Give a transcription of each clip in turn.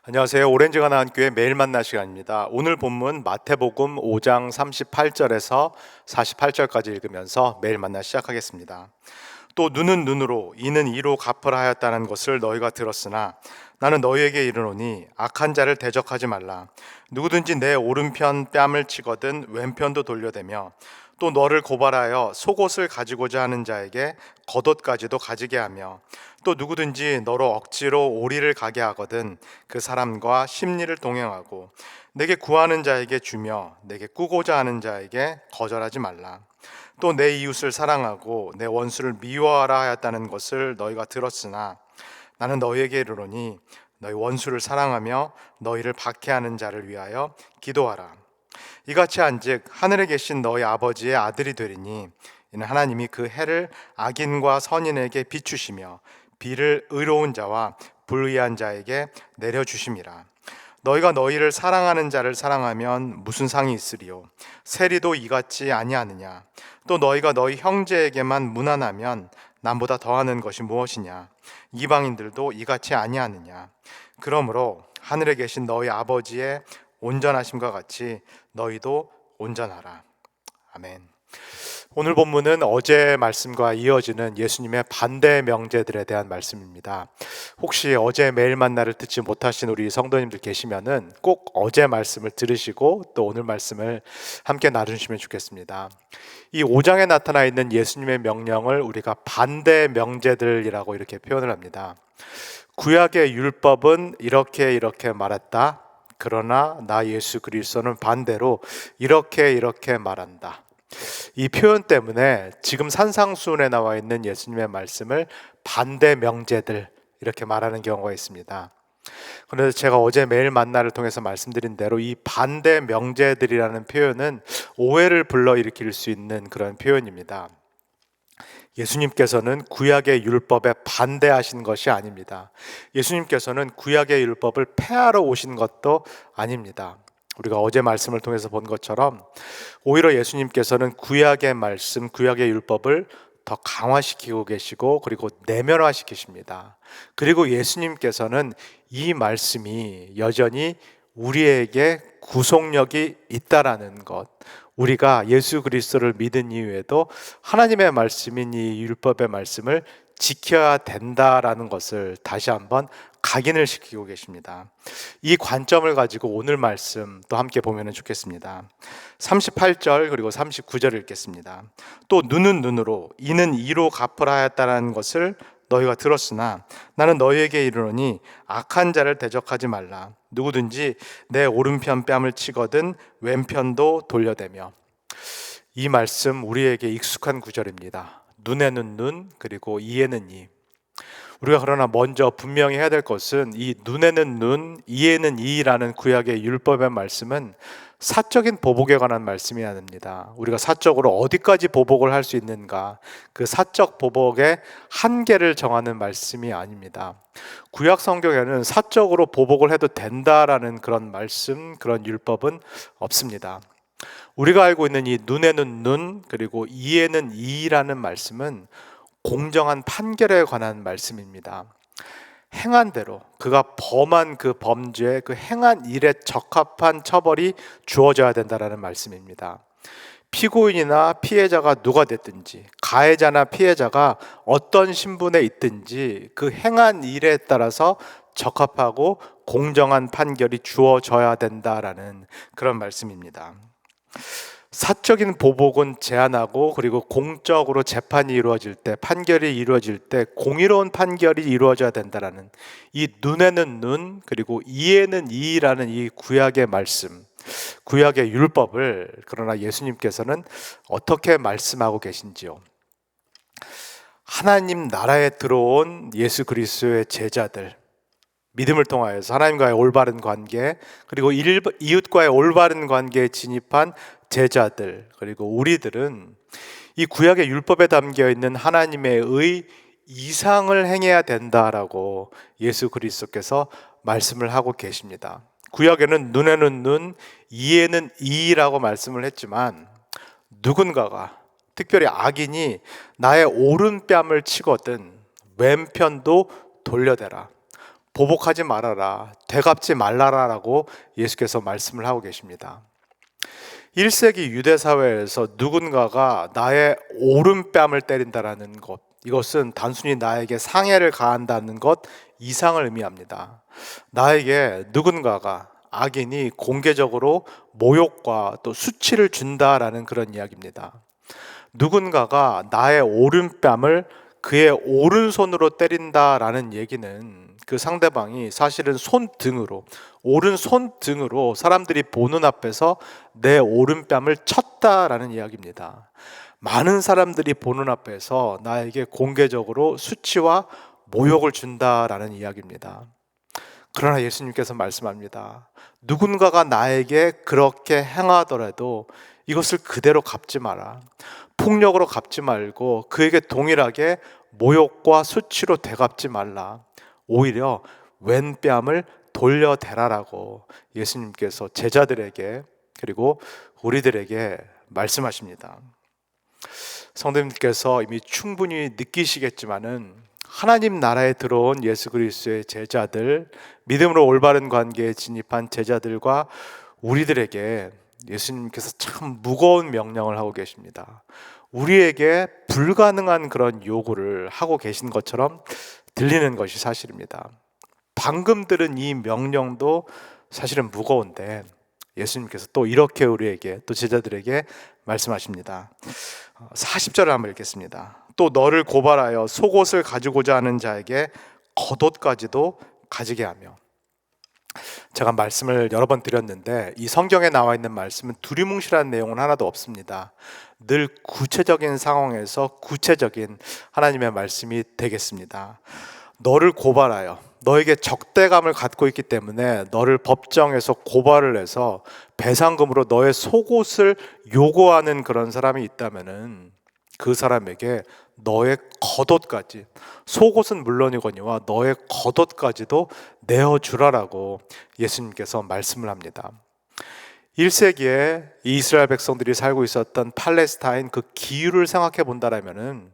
안녕하세요. 오렌지가 나은 교회 매일 만나 시간입니다. 오늘 본문 마태복음 5장 38절에서 48절까지 읽으면서 매일 만나 시작하겠습니다. 또 눈은 눈으로 이는 이로 갚으라 하였다는 것을 너희가 들었으나 나는 너희에게 이르노니 악한 자를 대적하지 말라. 누구든지 내 오른편 뺨을 치거든 왼편도 돌려대며 또 너를 고발하여 속옷을 가지고자 하는 자에게 겉옷까지도 가지게 하며 또 누구든지 너로 억지로 오리를 가게 하거든 그 사람과 심리를 동행하고 내게 구하는 자에게 주며 내게 꾸고자 하는 자에게 거절하지 말라. 또 내 이웃을 사랑하고 내 원수를 미워하라 하였다는 것을 너희가 들었으나 나는 너희에게 이르노니 너희 원수를 사랑하며 너희를 박해하는 자를 위하여 기도하라. 이같이 한즉 하늘에 계신 너희 아버지의 아들이 되리니 이는 하나님이 그 해를 악인과 선인에게 비추시며 비를 의로운 자와 불의한 자에게 내려주심이라. 너희가 너희를 사랑하는 자를 사랑하면 무슨 상이 있으리요? 세리도 이같이 아니하느냐? 또 너희가 너희 형제에게만 무난하면 남보다 더하는 것이 무엇이냐? 이방인들도 이같이 아니하느냐? 그러므로 하늘에 계신 너희 아버지의 온전하심과 같이 너희도 온전하라. 아멘. 오늘 본문은 어제 말씀과 이어지는 예수님의 반대 명제들에 대한 말씀입니다. 혹시 어제 매일 만나를 듣지 못하신 우리 성도님들 계시면은 꼭 어제 말씀을 들으시고 또 오늘 말씀을 함께 나누시면 좋겠습니다. 이 5장에 나타나 있는 예수님의 명령을 우리가 반대 명제들이라고 이렇게 표현을 합니다. 구약의 율법은 이렇게 말했다. 그러나 나 예수 그리스도는 반대로 이렇게 말한다. 이 표현 때문에 지금 산상수훈에 나와 있는 예수님의 말씀을 반대 명제들 이렇게 말하는 경우가 있습니다. 그래서 제가 어제 매일 만나를 통해서 말씀드린 대로 이 반대 명제들이라는 표현은 오해를 불러일으킬 수 있는 그런 표현입니다. 예수님께서는 구약의 율법에 반대하신 것이 아닙니다. 예수님께서는 구약의 율법을 폐하러 오신 것도 아닙니다. 우리가 어제 말씀을 통해서 본 것처럼 오히려 예수님께서는 구약의 말씀, 구약의 율법을 더 강화시키고 계시고 그리고 내면화시키십니다. 그리고 예수님께서는 이 말씀이 여전히 우리에게 구속력이 있다라는 것, 우리가 예수 그리스도를 믿은 이후에도 하나님의 말씀인 이 율법의 말씀을 지켜야 된다라는 것을 다시 한번 각인을 시키고 계십니다. 이 관점을 가지고 오늘 말씀 또 함께 보면 좋겠습니다. 38절 그리고 39절 읽겠습니다. 또 눈은 눈으로 이는 이로 갚으라 하였다는 것을 너희가 들었으나 나는 너희에게 이르노니 악한 자를 대적하지 말라. 누구든지 내 오른편 뺨을 치거든 왼편도 돌려대며. 이 말씀 우리에게 익숙한 구절입니다. 눈에는 눈 그리고 이에는 이. 우리가 그러나 먼저 분명히 해야 될 것은 이 눈에는 눈, 이에는 이라는 구약의 율법의 말씀은 사적인 보복에 관한 말씀이 아닙니다. 우리가 사적으로 어디까지 보복을 할 수 있는가, 그 사적 보복의 한계를 정하는 말씀이 아닙니다. 구약 성경에는 사적으로 보복을 해도 된다라는 그런 말씀, 그런 율법은 없습니다. 우리가 알고 있는 이 눈에는 눈, 그리고 이에는 이라는 말씀은 공정한 판결에 관한 말씀입니다. 행한 대로 그가 범한 그 범죄, 그 행한 일에 적합한 처벌이 주어져야 된다는 말씀입니다. 피고인이나 피해자가 누가 됐든지, 가해자나 피해자가 어떤 신분에 있든지 그 행한 일에 따라서 적합하고 공정한 판결이 주어져야 된다라는 그런 말씀입니다. 사적인 보복은 제한하고 그리고 공적으로 재판이 이루어질 때, 판결이 이루어질 때 공의로운 판결이 이루어져야 된다라는 이 눈에는 눈 그리고 이에는 이라는 이 구약의 말씀, 구약의 율법을 그러나 예수님께서는 어떻게 말씀하고 계신지요? 하나님 나라에 들어온 예수 그리스도의 제자들, 믿음을 통하여서 하나님과의 올바른 관계 그리고 이웃과의 올바른 관계에 진입한 제자들, 그리고 우리들은 이 구약의 율법에 담겨 있는 하나님의 의 이상을 행해야 된다라고 예수 그리스도께서 말씀을 하고 계십니다. 구약에는 눈에는 눈, 이에는 이라고 말씀을 했지만 누군가가, 특별히 악인이 나의 오른뺨을 치거든 왼편도 돌려대라. 보복하지 말아라, 되갚지 말라라고 예수께서 말씀을 하고 계십니다. 1세기 유대 사회에서 누군가가 나의 오른뺨을 때린다라는 것, 이것은 단순히 나에게 상해를 가한다는 것 이상을 의미합니다. 나에게 누군가가, 악인이 공개적으로 모욕과 또 수치를 준다라는 그런 이야기입니다. 누군가가 나의 오른뺨을 그의 오른손으로 때린다라는 얘기는 그 상대방이 사실은 손등으로, 오른 손등으로 사람들이 보는 앞에서 내 오른뺨을 쳤다라는 이야기입니다. 많은 사람들이 보는 앞에서 나에게 공개적으로 수치와 모욕을 준다라는 이야기입니다. 그러나 예수님께서 말씀합니다. 누군가가 나에게 그렇게 행하더라도 이것을 그대로 갚지 마라. 폭력으로 갚지 말고 그에게 동일하게 모욕과 수치로 되갚지 말라. 오히려 왼뺨을 돌려대라라고 예수님께서 제자들에게 그리고 우리들에게 말씀하십니다. 성도님께서 이미 충분히 느끼시겠지만은 하나님 나라에 들어온 예수 그리스도의 제자들, 믿음으로 올바른 관계에 진입한 제자들과 우리들에게 예수님께서 참 무거운 명령을 하고 계십니다. 우리에게 불가능한 그런 요구를 하고 계신 것처럼 들리는 것이 사실입니다. 방금 들은 이 명령도 사실은 무거운데 예수님께서 또 이렇게 우리에게, 또 제자들에게 말씀하십니다. 40절을 한번 읽겠습니다. 또 너를 고발하여 속옷을 가지고자 하는 자에게 겉옷까지도 가지게 하며. 제가 말씀을 여러 번 드렸는데 이 성경에 나와 있는 말씀은 두리뭉실한 내용은 하나도 없습니다. 늘 구체적인 상황에서 구체적인 하나님의 말씀이 되겠습니다. 너를 고발하여, 너에게 적대감을 갖고 있기 때문에 너를 법정에서 고발을 해서 배상금으로 너의 속옷을 요구하는 그런 사람이 있다면은 그 사람에게 너의 겉옷까지, 속옷은 물론이거니와 너의 겉옷까지도 내어주라라고 예수님께서 말씀을 합니다. 1세기에 이스라엘 백성들이 살고 있었던 팔레스타인 그 기후를 생각해 본다라면은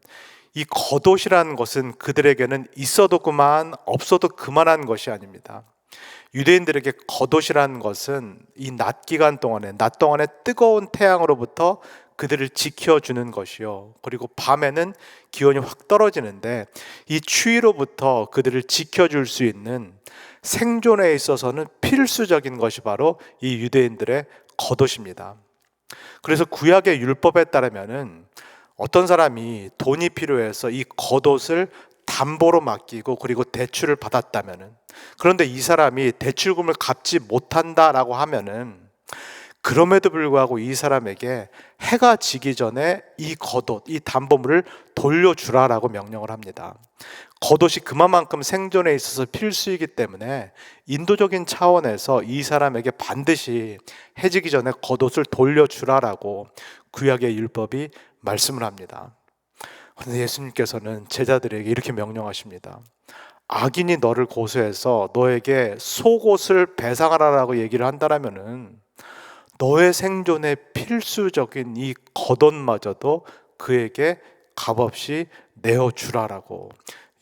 이 겉옷이라는 것은 그들에게는 있어도 그만, 없어도 그만한 것이 아닙니다. 유대인들에게 겉옷이라는 것은 이 낮 기간 동안에, 낮 동안에 뜨거운 태양으로부터 그들을 지켜주는 것이요, 그리고 밤에는 기온이 확 떨어지는데 이 추위로부터 그들을 지켜줄 수 있는, 생존에 있어서는 필수적인 것이 바로 이 유대인들의 겉옷입니다. 그래서 구약의 율법에 따르면은 어떤 사람이 돈이 필요해서 이 겉옷을 담보로 맡기고 그리고 대출을 받았다면은, 그런데 이 사람이 대출금을 갚지 못한다라고 하면은 그럼에도 불구하고 이 사람에게 해가 지기 전에 이 겉옷, 이 담보물을 돌려주라라고 명령을 합니다. 겉옷이 그만큼 생존에 있어서 필수이기 때문에 인도적인 차원에서 이 사람에게 반드시 해지기 전에 겉옷을 돌려주라라고 구약의 율법이 말씀을 합니다. 그런데 예수님께서는 제자들에게 이렇게 명령하십니다. 악인이 너를 고소해서 너에게 속옷을 배상하라라고 얘기를 한다라면은 너의 생존에 필수적인 이 겉옷마저도 그에게 값없이 내어주라라고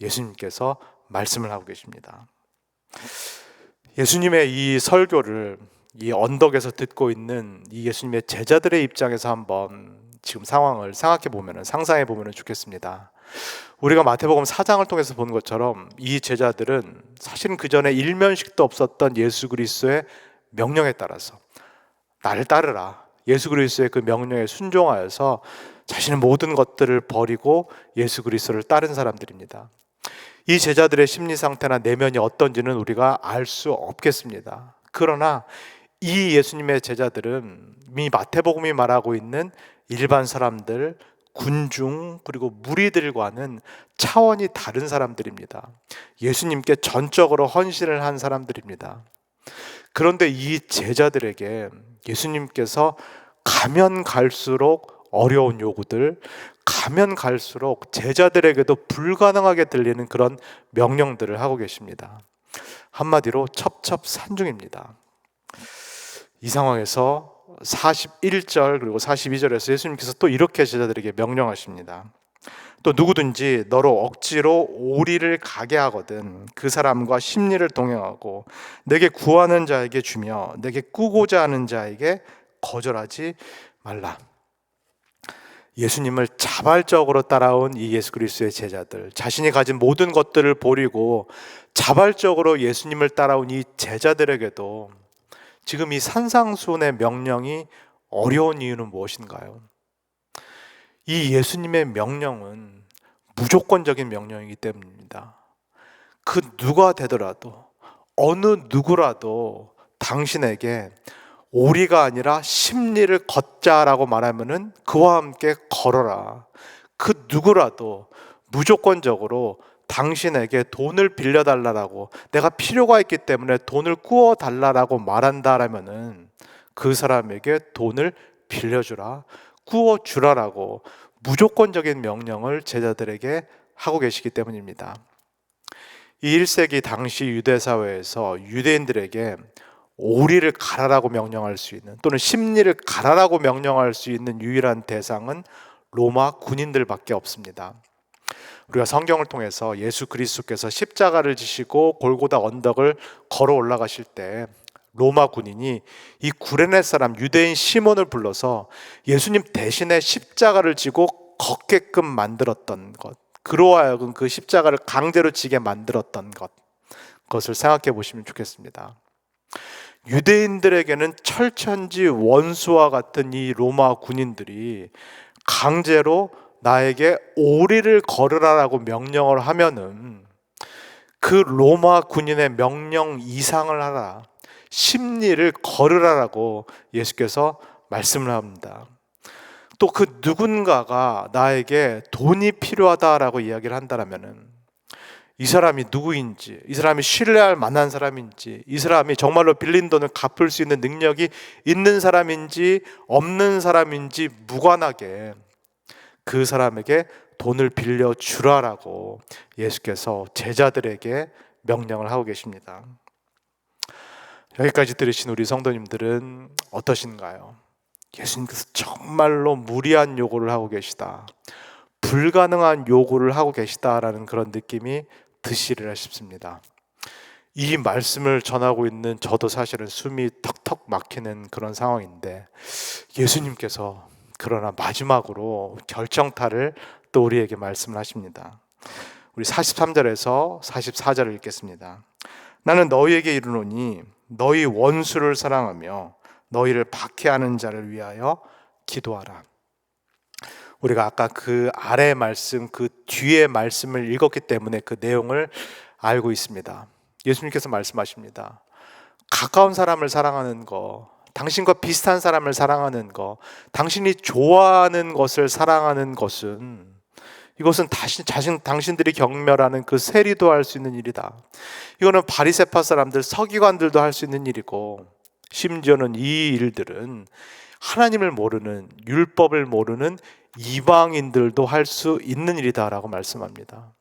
예수님께서 말씀을 하고 계십니다. 예수님의 이 설교를 이 언덕에서 듣고 있는 이 예수님의 제자들의 입장에서 한번 지금 상황을 생각해 보면, 상상해 보면 좋겠습니다. 우리가 마태복음 4장을 통해서 본 것처럼 이 제자들은 사실은 그 전에 일면식도 없었던 예수 그리스도의 명령에 따라서 나를 따르라, 예수 그리스도의 그 명령에 순종하여서 자신의 모든 것들을 버리고 예수 그리스도를 따른 사람들입니다. 이 제자들의 심리 상태나 내면이 어떤지는 우리가 알 수 없겠습니다. 그러나 이 예수님의 제자들은 이 마태복음이 말하고 있는 일반 사람들, 군중, 그리고 무리들과는 차원이 다른 사람들입니다. 예수님께 전적으로 헌신을 한 사람들입니다. 그런데 이 제자들에게 예수님께서 가면 갈수록 어려운 요구들, 가면 갈수록 제자들에게도 불가능하게 들리는 그런 명령들을 하고 계십니다. 한마디로 첩첩산중입니다. 이 상황에서 41절 그리고 42절에서 예수님께서 또 이렇게 제자들에게 명령하십니다. 또 누구든지 너로 억지로 오리를 가게 하거든 그 사람과 심리를 동행하고 내게 구하는 자에게 주며 내게 꾸고자 하는 자에게 거절하지 말라. 예수님을 자발적으로 따라온 이 예수 그리스도의 제자들, 자신이 가진 모든 것들을 버리고 자발적으로 예수님을 따라온 이 제자들에게도 지금 이 산상수훈의 명령이 어려운 이유는 무엇인가요? 이 예수님의 명령은 무조건적인 명령이기 때문입니다. 그 누가 되더라도, 어느 누구라도 당신에게 오리가 아니라 심리를 걷자라고 말하면은 그와 함께 걸어라. 그 누구라도 무조건적으로 당신에게 돈을 빌려달라고, 내가 필요가 있기 때문에 돈을 꾸어달라고 말한다라면은 그 사람에게 돈을 빌려주라, 꾸어주라라고 무조건적인 명령을 제자들에게 하고 계시기 때문입니다. 이 1세기 당시 유대사회에서 유대인들에게 오리를 가라라고 명령할 수 있는, 또는 심리를 가라라고 명령할 수 있는 유일한 대상은 로마 군인들밖에 없습니다. 우리가 성경을 통해서 예수 그리스도께서 십자가를 지시고 골고다 언덕을 걸어 올라가실 때 로마 군인이 이 구레네 사람 유대인 시몬을 불러서 예수님 대신에 십자가를 지고 걷게끔 만들었던 것, 그로 하여금 그 십자가를 강제로 지게 만들었던 것, 그것을 생각해 보시면 좋겠습니다. 유대인들에게는 철천지 원수와 같은 이 로마 군인들이 강제로 나에게 오리를 걸으라라고 명령을 하면은 그 로마 군인의 명령 이상을 하라, 심리를 걸으라라고 예수께서 말씀을 합니다. 또 그 누군가가 나에게 돈이 필요하다라고 이야기를 한다면은 이 사람이 누구인지, 이 사람이 신뢰할 만한 사람인지, 이 사람이 정말로 빌린 돈을 갚을 수 있는 능력이 있는 사람인지 없는 사람인지 무관하게 그 사람에게 돈을 빌려주라라고 예수께서 제자들에게 명령을 하고 계십니다. 여기까지 들으신 우리 성도님들은 어떠신가요? 예수님께서 정말로 무리한 요구를 하고 계시다, 불가능한 요구를 하고 계시다라는 그런 느낌이 드시리라 싶습니다. 이 말씀을 전하고 있는 저도 사실은 숨이 턱턱 막히는 그런 상황인데, 예수님께서 그러나 마지막으로 결정타를 또 우리에게 말씀을 하십니다. 우리 43절에서 44절을 읽겠습니다. 나는 너희에게 이르노니 너희 원수를 사랑하며 너희를 박해하는 자를 위하여 기도하라. 우리가 아까 그 아래 말씀, 그 뒤에 말씀을 읽었기 때문에 그 내용을 알고 있습니다. 예수님께서 말씀하십니다. 가까운 사람을 사랑하는 거, 당신과 비슷한 사람을 사랑하는 거, 당신이 좋아하는 것을 사랑하는 것은, 이것은 당신들이 경멸하는 그 세리도 할 수 있는 일이다. 이거는 바리새파 사람들, 서기관들도 할 수 있는 일이고, 심지어는 이 일들은 하나님을 모르는, 율법을 모르는 이방인들도 할 수 있는 일이다라고 말씀합니다.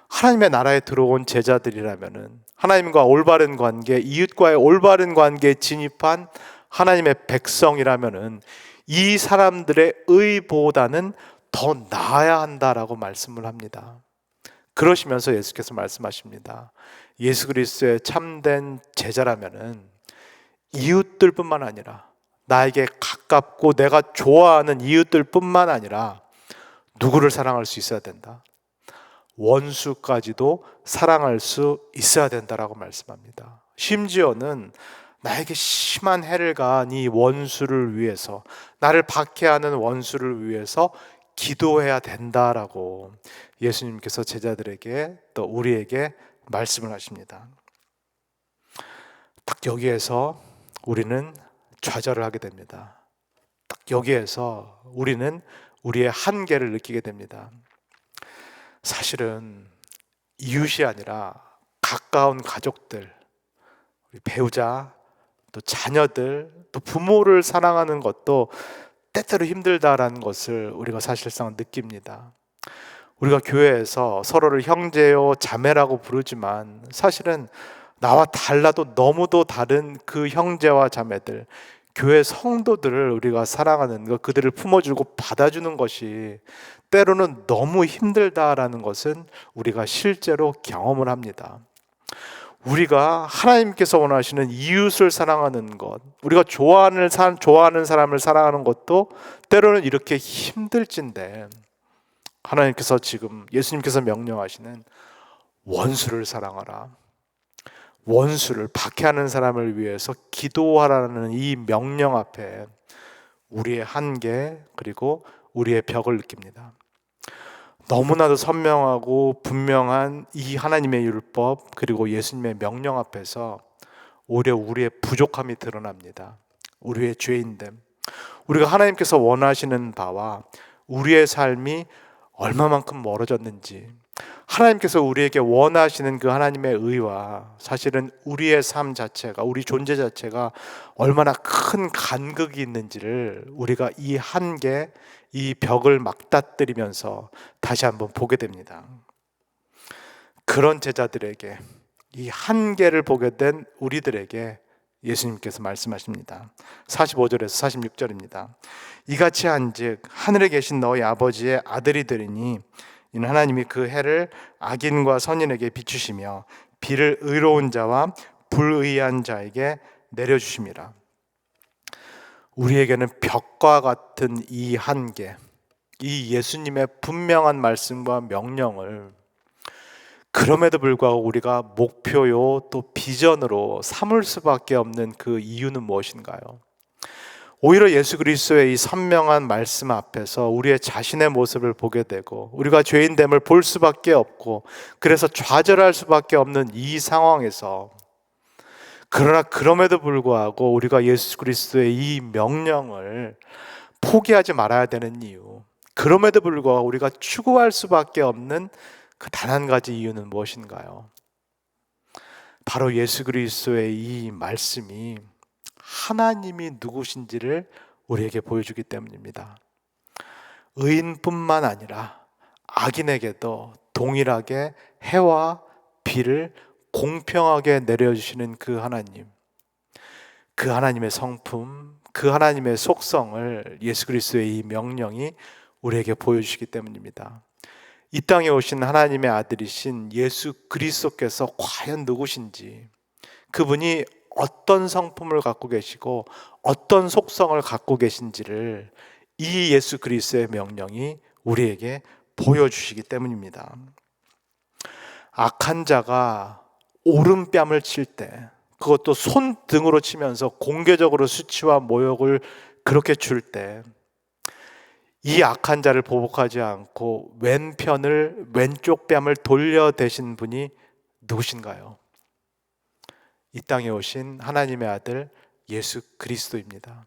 하나님의 나라에 들어온 제자들이라면은, 하나님과 올바른 관계, 이웃과의 올바른 관계에 진입한 하나님의 백성이라면은 이 사람들의 의보다는 더 나아야 한다라고 말씀을 합니다. 그러시면서 예수께서 말씀하십니다. 예수 그리스도의 참된 제자라면은 이웃들뿐만 아니라, 나에게 가깝고 내가 좋아하는 이웃들뿐만 아니라 누구를 사랑할 수 있어야 된다? 원수까지도 사랑할 수 있어야 된다라고 말씀합니다. 심지어는 나에게 심한 해를 가한 이 원수를 위해서, 나를 박해하는 원수를 위해서 기도해야 된다라고 예수님께서 제자들에게 또 우리에게 말씀을 하십니다. 딱 여기에서 우리는 좌절을 하게 됩니다. 딱 여기에서 우리는 우리의 한계를 느끼게 됩니다. 사실은 이웃이 아니라 가까운 가족들, 우리 배우자, 또 자녀들, 또 부모를 사랑하는 것도 때때로 힘들다라는 것을 우리가 사실상 느낍니다. 우리가 교회에서 서로를 형제요 자매라고 부르지만 사실은 나와 달라도 너무도 다른 그 형제와 자매들, 교회 성도들을 우리가 사랑하는 것, 그들을 품어주고 받아주는 것이 때로는 너무 힘들다라는 것은 우리가 실제로 경험을 합니다. 우리가 하나님께서 원하시는 이웃을 사랑하는 것, 우리가 좋아하는 사람을 사랑하는 것도 때로는 이렇게 힘들진데, 하나님께서 지금 예수님께서 명령하시는 원수를 사랑하라, 원수를 박해하는 사람을 위해서 기도하라는 이 명령 앞에 우리의 한계 그리고 우리의 벽을 느낍니다. 너무나도 선명하고 분명한 이 하나님의 율법 그리고 예수님의 명령 앞에서 오히려 우리의 부족함이 드러납니다. 우리의 죄인됨, 우리가 하나님께서 원하시는 바와 우리의 삶이 얼마만큼 멀어졌는지, 하나님께서 우리에게 원하시는 그 하나님의 의와 사실은 우리의 삶 자체가, 우리 존재 자체가 얼마나 큰 간극이 있는지를 우리가 이 한계, 이 벽을 맞닥뜨리면서 다시 한번 보게 됩니다. 그런 제자들에게, 이 한계를 보게 된 우리들에게 예수님께서 말씀하십니다. 45절에서 46절입니다. 이같이 한즉 하늘에 계신 너희 아버지의 아들이 되리니 이는 하나님이 그 해를 악인과 선인에게 비추시며 비를 의로운 자와 불의한 자에게 내려주심이라. 우리에게는 벽과 같은 이 한계, 이 예수님의 분명한 말씀과 명령을 그럼에도 불구하고 우리가 목표요 또 비전으로 삼을 수밖에 없는 그 이유는 무엇인가요? 오히려 예수 그리스도의 이 선명한 말씀 앞에서 우리의 자신의 모습을 보게 되고 우리가 죄인됨을 볼 수밖에 없고 그래서 좌절할 수밖에 없는 이 상황에서, 그러나 그럼에도 불구하고 우리가 예수 그리스도의 이 명령을 포기하지 말아야 되는 이유, 그럼에도 불구하고 우리가 추구할 수밖에 없는 그 단 한 가지 이유는 무엇인가요? 바로 예수 그리스도의 이 말씀이 하나님이 누구신지를 우리에게 보여주기 때문입니다. 의인뿐만 아니라 악인에게도 동일하게 해와 비를 공평하게 내려주시는 그 하나님, 그 하나님의 성품, 그 하나님의 속성을 예수 그리스도의 이 명령이 우리에게 보여주시기 때문입니다. 이 땅에 오신 하나님의 아들이신 예수 그리스도께서 과연 누구신지, 그분이 어떤 성품을 갖고 계시고 어떤 속성을 갖고 계신지를 이 예수 그리스도의 명령이 우리에게 보여주시기 때문입니다. 악한 자가 오른뺨을 칠 때, 그것도 손등으로 치면서 공개적으로 수치와 모욕을 그렇게 줄 때, 이 악한 자를 보복하지 않고 왼쪽 뺨을 돌려대신 분이 누구신가요? 이 땅에 오신 하나님의 아들 예수 그리스도입니다.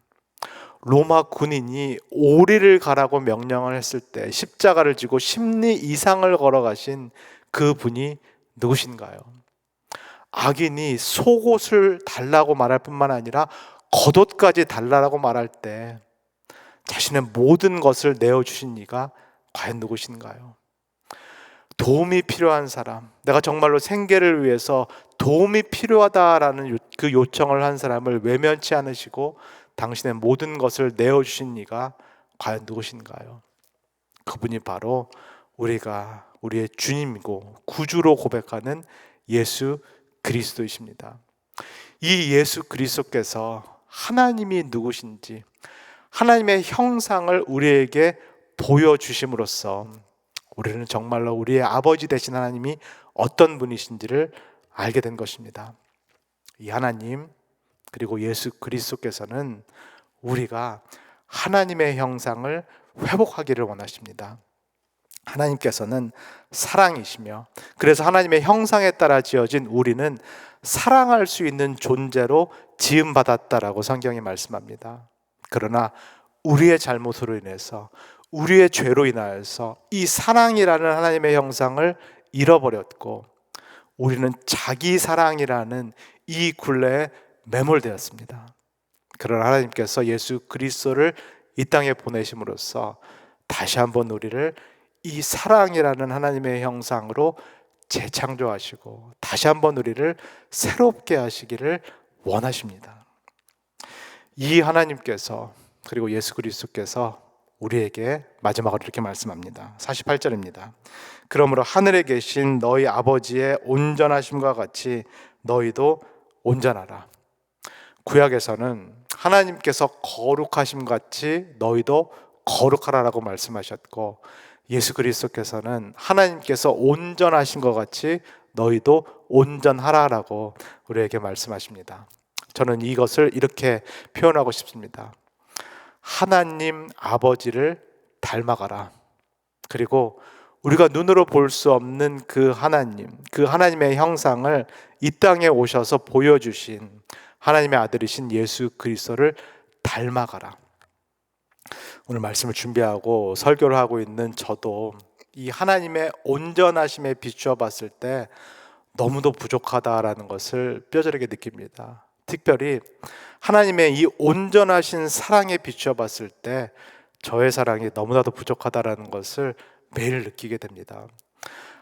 로마 군인이 오리를 가라고 명령을 했을 때 십자가를 지고 십리 이상을 걸어가신 그 분이 누구신가요? 악인이 속옷을 달라고 말할 뿐만 아니라 겉옷까지 달라고 말할 때 자신의 모든 것을 내어주신 이가 과연 누구신가요? 도움이 필요한 사람, 내가 정말로 생계를 위해서 도움이 필요하다라는 그 요청을 한 사람을 외면치 않으시고 당신의 모든 것을 내어주신 이가 과연 누구신가요? 그분이 바로 우리의 주님이고 구주로 고백하는 예수 그리스도이십니다. 이 예수 그리스도께서 하나님이 누구신지, 하나님의 형상을 우리에게 보여주심으로써 우리는 정말로 우리의 아버지 되신 하나님이 어떤 분이신지를 알게 된 것입니다. 이 하나님 그리고 예수 그리스도께서는 우리가 하나님의 형상을 회복하기를 원하십니다. 하나님께서는 사랑이시며 그래서 하나님의 형상에 따라 지어진 우리는 사랑할 수 있는 존재로 지음받았다라고 성경이 말씀합니다. 그러나 우리의 잘못으로 인해서, 우리의 죄로 인하여서 이 사랑이라는 하나님의 형상을 잃어버렸고 우리는 자기 사랑이라는 이 굴레에 매몰되었습니다. 그러나 하나님께서 예수 그리스도를 이 땅에 보내심으로써 다시 한번 우리를 이 사랑이라는 하나님의 형상으로 재창조하시고 다시 한번 우리를 새롭게 하시기를 원하십니다. 이 하나님께서 그리고 예수 그리스도께서 우리에게 마지막으로 이렇게 말씀합니다. 48절입니다. 그러므로 하늘에 계신 너희 아버지의 온전하심과 같이 너희도 온전하라. 구약에서는 하나님께서 거룩하심 같이 너희도 거룩하라라고 말씀하셨고, 예수 그리스도께서는 하나님께서 온전하신 것 같이 너희도 온전하라라고 우리에게 말씀하십니다. 저는 이것을 이렇게 표현하고 싶습니다. 하나님 아버지를 닮아가라. 그리고 우리가 눈으로 볼 수 없는 그 하나님, 그 하나님의 형상을 이 땅에 오셔서 보여주신 하나님의 아들이신 예수 그리스도를 닮아가라. 오늘 말씀을 준비하고 설교를 하고 있는 저도 이 하나님의 온전하심에 비추어 봤을 때 너무도 부족하다라는 것을 뼈저리게 느낍니다. 특별히 하나님의 이 온전하신 사랑에 비추어 봤을 때 저의 사랑이 너무나도 부족하다라는 것을 매일 느끼게 됩니다.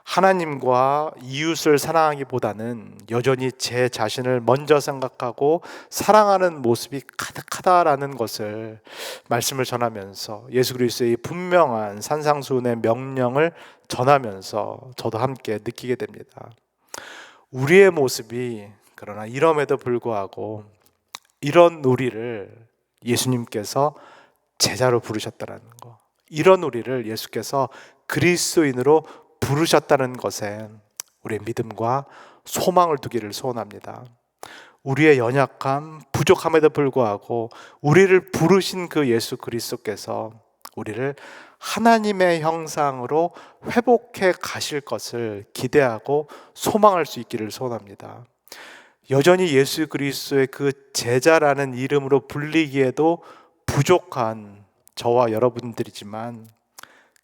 하나님과 이웃을 사랑하기보다는 여전히 제 자신을 먼저 생각하고 사랑하는 모습이 가득하다라는 것을 말씀을 전하면서 예수 그리스도의 분명한 산상수훈의 명령을 전하면서 저도 함께 느끼게 됩니다. 우리의 모습이 그러나 이럼에도 불구하고 이런 우리를 예수님께서 제자로 부르셨다는 거, 이런 우리를 예수께서 그리스도인으로 부르셨다는 것에 우리의 믿음과 소망을 두기를 소원합니다. 우리의 연약함, 부족함에도 불구하고 우리를 부르신 그 예수 그리스도께서 우리를 하나님의 형상으로 회복해 가실 것을 기대하고 소망할 수 있기를 소원합니다. 여전히 예수 그리스도의 그 제자라는 이름으로 불리기에도 부족한 저와 여러분들이지만,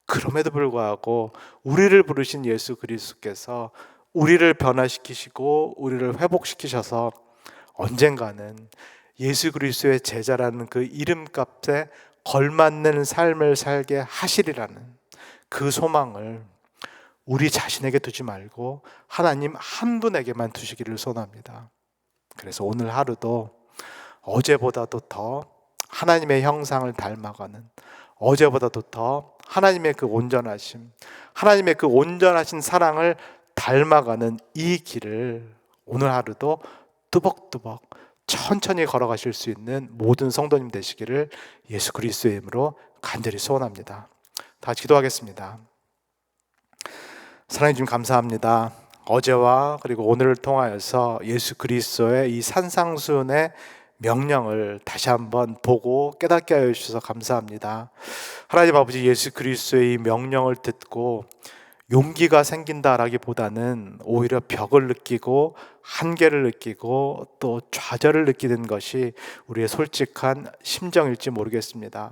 그럼에도 불구하고 우리를 부르신 예수 그리스도께서 우리를 변화시키시고 우리를 회복시키셔서 언젠가는 예수 그리스도의 제자라는 그 이름값에 걸맞는 삶을 살게 하시리라는 그 소망을 우리 자신에게 두지 말고 하나님 한 분에게만 두시기를 소원합니다. 그래서 오늘 하루도 어제보다도 더 하나님의 형상을 닮아가는, 어제보다도 더 하나님의 그 온전하심, 하나님의 그 온전하신 사랑을 닮아가는 이 길을 오늘 하루도 뚜벅뚜벅 천천히 걸어가실 수 있는 모든 성도님 되시기를 예수 그리스도의 이름으로 간절히 소원합니다. 다 같이 기도하겠습니다. 사랑해 주님 감사합니다. 어제와 그리고 오늘을 통하여서 예수 그리스도의 이 산상수훈의 명령을 다시 한번 보고 깨닫게 하여 주셔서 감사합니다. 하나님 아버지, 예수 그리스도의 이 명령을 듣고 용기가 생긴다라기보다는 오히려 벽을 느끼고 한계를 느끼고 또 좌절을 느끼는 것이 우리의 솔직한 심정일지 모르겠습니다.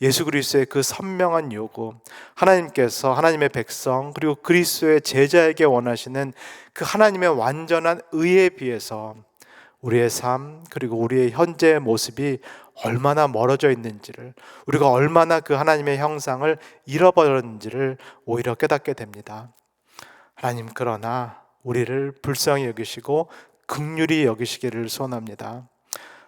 예수 그리스도의 그 선명한 요구, 하나님께서 하나님의 백성 그리고 그리스도의 제자에게 원하시는 그 하나님의 완전한 의에 비해서 우리의 삶 그리고 우리의 현재의 모습이 얼마나 멀어져 있는지를, 우리가 얼마나 그 하나님의 형상을 잃어버렸는지를 오히려 깨닫게 됩니다. 하나님, 그러나 우리를 불쌍히 여기시고 긍휼히 여기시기를 소원합니다.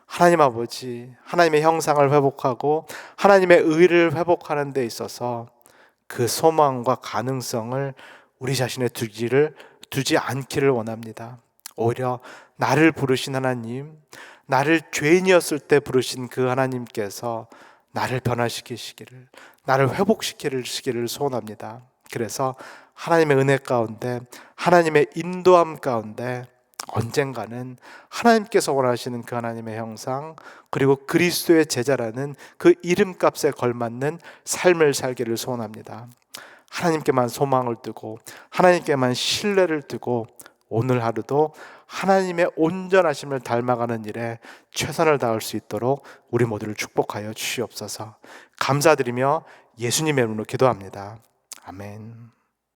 하나님 아버지, 하나님의 형상을 회복하고 하나님의 의를 회복하는 데 있어서 그 소망과 가능성을 우리 자신의 두지 않기를 원합니다. 오히려 나를 부르신 하나님, 나를 죄인이었을 때 부르신 그 하나님께서 나를 변화시키시기를, 나를 회복시키시기를 소원합니다. 그래서 하나님의 은혜 가운데, 하나님의 인도함 가운데 언젠가는 하나님께서 원하시는 그 하나님의 형상 그리고 그리스도의 제자라는 그 이름값에 걸맞는 삶을 살기를 소원합니다. 하나님께만 소망을 두고 하나님께만 신뢰를 두고 오늘 하루도 하나님의 온전하심을 닮아가는 일에 최선을 다할 수 있도록 우리 모두를 축복하여 주시옵소서. 감사드리며 예수님의 이름으로 기도합니다. 아멘.